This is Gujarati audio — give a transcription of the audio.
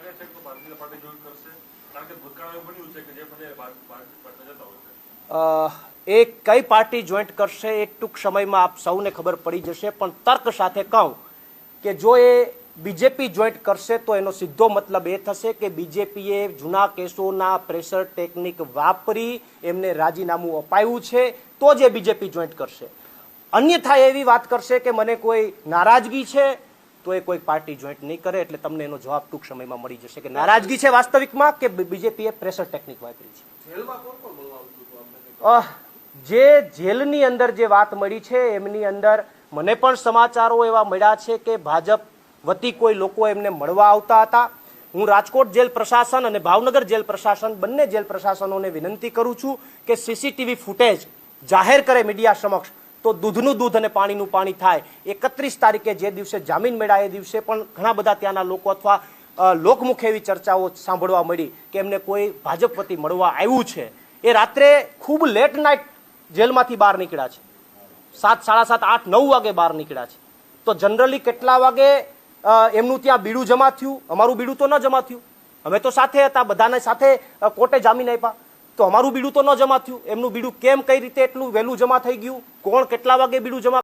લાગે છે કે ભારતીય પાર્ટી જોઈન કરશે? કારણ કે ભૂતકાળ એવું બન્યું છે કે જે પટેલ પાર્ટી જતા હોય છે. એ કઈ પાર્ટી જોઈન્ટ કરશે એ ટૂંક સમયમાં આપ સૌને ખબર પડી જશે, પણ તર્ક સાથે કહું કે જો એ બીજેપી જોઈન્ટ કરશે તો એનો સીધો મતલબ એ થશે કે બીજેપીએ જૂના કેસોના પ્રેશર ટેકનિક વાપરી એમને રાજીનામું અપાયું છે તો જ એ બીજેપી જોઈન્ટ કરશે. અન્યથા એવી વાત કરશે કે મને કોઈ નારાજગી છે તો એ કોઈ પાર્ટી જોઈન્ટ નહીં કરે. એટલે તમને એનો જવાબ ટૂંક સમયમાં મળી જશે કે નારાજગી છે વાસ્તવિકમાં કે બીજેપીએ પ્રેશર ટેકનિક વાપરી છે. જે જેલની અંદર જે વાત મળી છે એમની અંદર મને પણ સમાચારો એવા મળ્યા છે કે ભાજપ વતી કોઈ લોકો એમને મળવા આવતા હતા. હું રાજકોટ જેલ પ્રશાસન અને ભાવનગર જેલ પ્રશાસન બંને જેલ પ્રશાસનોને વિનંતી કરું છું કે સીસીટીવી ફૂટેજ જાહેર કરે મીડિયા સમક્ષ તો દૂધનું દૂધ અને પાણીનું પાણી થાય. 31 તારીખે જે દિવસે જામીન મળ્યા એ દિવસે પણ ઘણા બધા ત્યાંના લોકો અથવા લોકમુખે એવી ચર્ચાઓ સાંભળવા મળી કે એમને કોઈ ભાજપ વતી મળવા આવ્યું છે. એ રાત્રે ખૂબ લેટ નાઇટ જેલમાંથી બહાર નીકળ્યા છે. 7, 7:30, 8, 9 વાગે બહાર નીકળ્યા છે. તો જનરલી કેટલા વાગે એમનું ત્યાં બીડું જમા થયું? અમારું બીડું તો ન જમા થયું. અમે તો સાથે હતા, બધાને સાથે કોર્ટે જામીન આપ્યા. તો અમારું બીડું તો ન જમા થયું. એમનું બીડું કેમ કઈ રીતે એટલું વહેલું જમા થઈ ગયું? કોણ કેટલા વાગે બીડું જમા